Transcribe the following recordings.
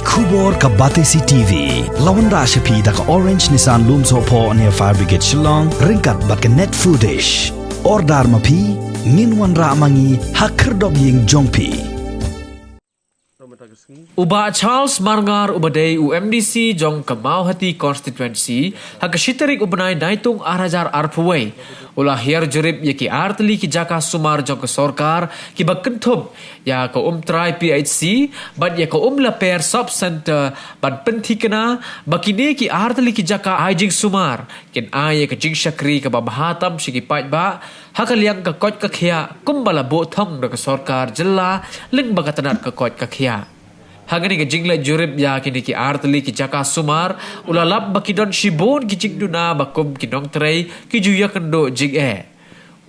Kubor ka Batesi TV. Lawan Rashapi da ka Orange Nissan Looms Hopo near Fire Brigade Shillong. Ringkat bat ka net footage. Ordar mapi. Minwan ra mangi hakerdog ying jongpi. Uba Charles Marngar ubadai UMDC jong Kamau Hati constituency hakashitarik ubanai naitung arajar arpuway ulah hiar jurip yaki artli ki jaka sumar jong ke sorkar ki bakentub ya ka try PHC bad ya ka laper sub center bad pentikena bakine ki artli ki jaka aijing sumar ken ay ka jing syakri ka babahatam shiki pait ba hakaliang ka kot ka khia kumbala bo thong da ka sorkar jella ling bagatanat ka kot ka khia hagani ke jingla jurib ya kini ki artli ki jaka sumar ulalap bakidon shibon ki jingduna bakum ki nongtrei ki juya kendo jing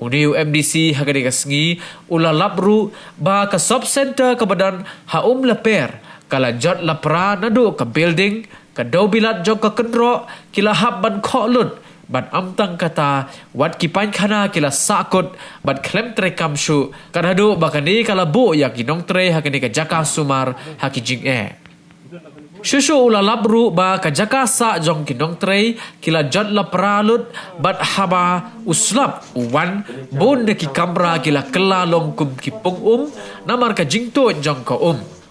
uni UMDC hagani ke sengi ulalap ru ba ka sub center ke badan laper kala jot lapra nado ke building ka dobilat jok ke kendro kila hab ban kholut ban amtang kata wat kipan khana kila sakut ban klem trekam shu kadadu bakani kala bo ya kinong tre hakini ka jaka sumar haki jing shushu ula labru ba ka jaka sa jong kinong tre kila jot la pralut bat haba uslap uwan bon de ki kamra kila kela long kum ki pung namar ka jing to jong ka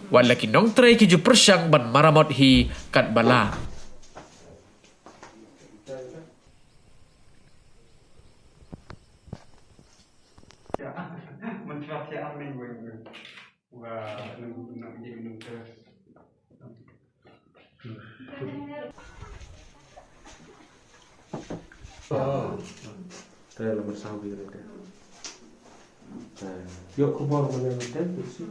wala kinong tre ki ju persyang ban maramot hi kat bala Saya lemah sawi rete. Yuk kubur mana rete kursi.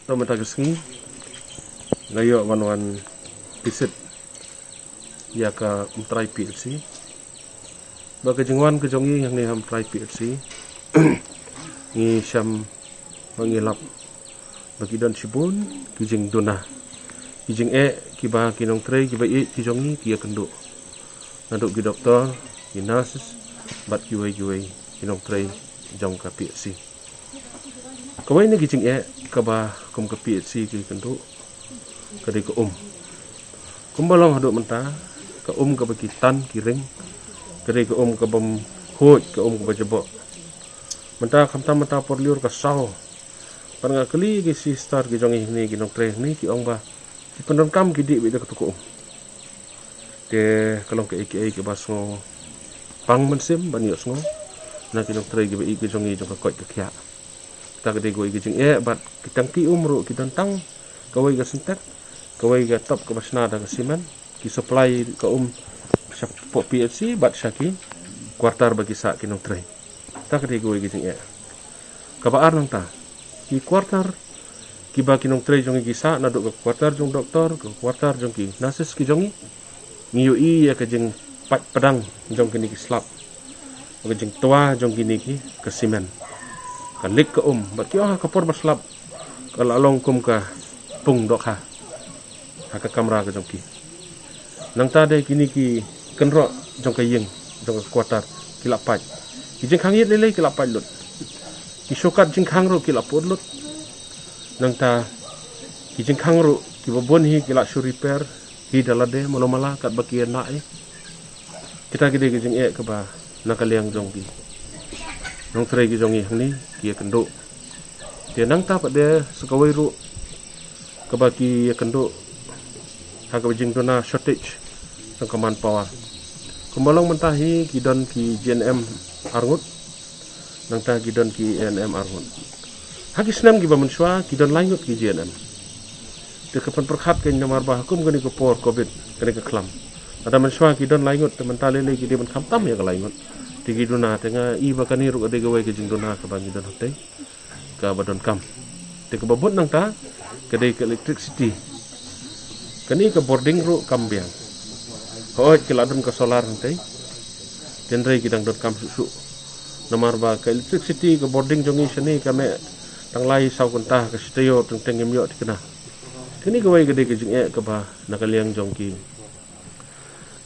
Nama tak kesengi. Gayo wan pisit. Ya ka try PLC. Baka jengwan ke jongi yang ni ham try PLC. Ni syam mangilap bagi dan sibun kijing dona. Kijing ki ba kinong tray ki ba ki jongi ki kendo. Naduk ki doktor, ki nurses, bat ki wai kinong tray jong ka PLC. Kawai ni kijing ka ba kum ka PLC ki kendo. Kadi ko kumbalong haduk mentah ka ka bagi tan kiring kadi ka ka bam hoj ka ka bajebok mentah kamta por liur ka sao paranga kali ki si star ki jongi ni ki nong tre ni ki ba ki pendon kam ki di bi da ka de kalong ke ki basngo pang mensim ban yo sngo na ki nong tre ki jongi jong ka kot ka khia ta kadi go ki jing bat ki tang ki umru ki tang kawai ka sentek kawai ga top ke basna da simen ki supply ka po PLC bat syaki kuartar bagi sa kinong tray ta kadi go gi sing kabaar nang ta ki kuartar ki ba kinong tray jong gi sa na do ka kuartar jong doktor ka kuartar jong ki nurses ki jongi ngiu ya ka jeng pat pedang jong kini ki slap ka jeng tua jong kini ki ka simen ka lik ka bat ki ka por baslap ka lalong kum ka pung dok ha haka kamera ke jongki nang tade kini ki kenro jong ka yeng jong ka kuatar kilap pai ki jeng khang yet lele kilap pai lut ki shokat jeng khang ro kilap pur lut nang ta ki jeng khang ro ki bobon hi kilap shu repair hi dalade molomala kat baki na kita gede ki jeng ke ba nakaliang jongki nong trai ki jongi hangni ki kendo dia nang ta pada sekawai ru ke baki kendo haka jing dona shortage sang kaman power kumbalong mentahi kidon ki JNM arngut nang ta kidon ki NM arngut haki senam ki bamenswa kidon langut ki JNM de kapan perkhat ke namar ba hukum gani ko por covid gani ke klam ada menswa kidon langut teman talele ki de men khamtam ya ka langut tigi dona tenga i bakani ru ade gawai ke jing dona ka bangi don hote ka badon kam de ke babut nang ta kedai ke electricity kani ke boarding ru kambiang hoj ke ladun ke solar nanti tenrei kidang dot kam susu namar ba ke electricity ke boarding jongi sini kame tang lai sau kunta ke stereo teng teng emyo dikena kini ke wai ke jing ke ba nakaliang jongki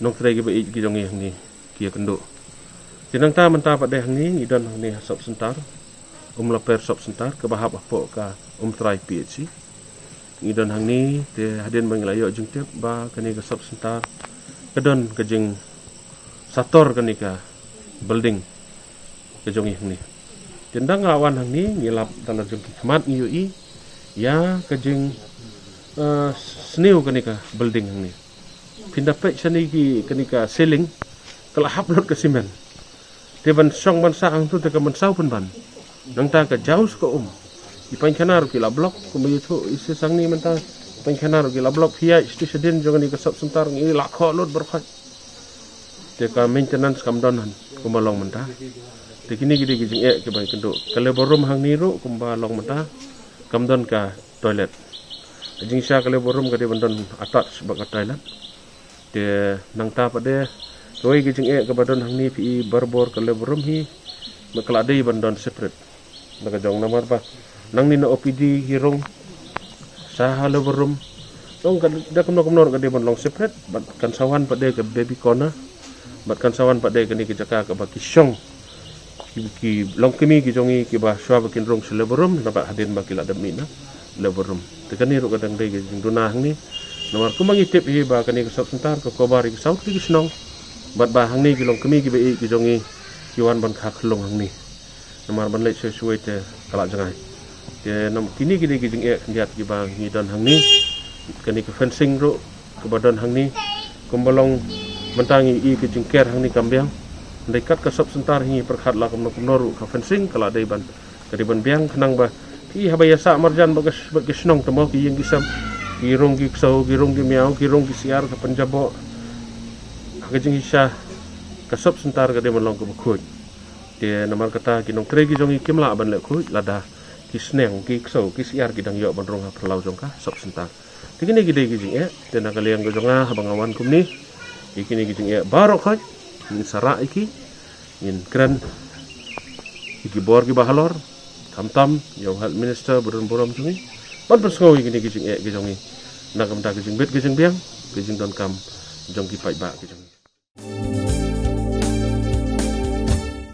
nong trai gi bei gi jong hang ni kia kendo tinang ta menta pada hang ni ngidan hang ni sop sentar laper sop sentar ke bahap apo ka trai PHC ngidan hang ni te hadin bangilayo jeng tiap ba kani ke sop sentar kedon ke jeng sator kani ka building ke jong hang ni tendang lawan hang ni ngilap dalam jeng khmat ngiui ya ke jeng snew kani ka building hang ni pindah pek sani ki kani ka ceiling telah upload ke simen dia ban song ban sang tu te ka ban sau pun ban nang ta ka jauh ke ipan kanar ki la blok ko me tu isi sang ni menta ipan kanar ki la blok pia isti sedin jangan ni ka sop sentar ngi la kho lot berkhat te ka maintenance kam donan ko malong menta te kini gidi gi jing ke bai kendo kale borum hang ni ro kumba long menta kam don ka toilet jing sha kale borum ka de bandon atat sebab ka toilet te nang ta pade roi gi jing ke badon hang ni pi barbor kale borum hi makala dei bandon separate naga jong namar pa nang ni na OPD hirong sa halo borum dong ka da kumno ka de bandong separate bat kan sawan pade ke baby corner bat kan sawan pade ke ni ki jaka ka ba ki syong ki long kimi ki jongi ki ba shwa ba kin rong sele borum na ba hadin ba ki la demi na le borum te kan ni ro kadang dei gi jing duna hang ni nomor ku mangi tip hi ba kan ni sop sentar ko bari ki saut ki snong bat ba hang ni ki long kimi ki be ki jongi ki wan ban kha khlong hang ni nomor ban le sesuai te kala jangai te nom kini ki ki jing lihat ki ba ngi don hang ni kan ni ki fencing ro ke badon hang ni kumbalong mentangi i ki jing ker hang ni kambiang dekat ke sop sentar hi perkhat la kumno ru ka fencing kala dei ban kadi ban biang khnang ba ki habaya sa marjan bagas bagas snong temo ki yang kisam ki rong ki ksau ki rong ki miau ki rong ki siar ka panjabo ka jing hisha ka sop sentar ka de malong ko bkhoj te namar kata ki nong kregi jongi kimla ban le khoj lada ki sneng ki ksau ki siar ki dang yo ban rong ha perlau jong ka sop sentar tikini gide ki jing te na kaliang go jonga habang awan kumni ikini ki jing barok khoj in sara iki in kran iki bor ki bahalor tam yo health minister burun borom jungi ban persngoi iki ki jing ki jongi nakam ta ki jing bet ki jing biang ki jing don kam jong ki pai ba ki jong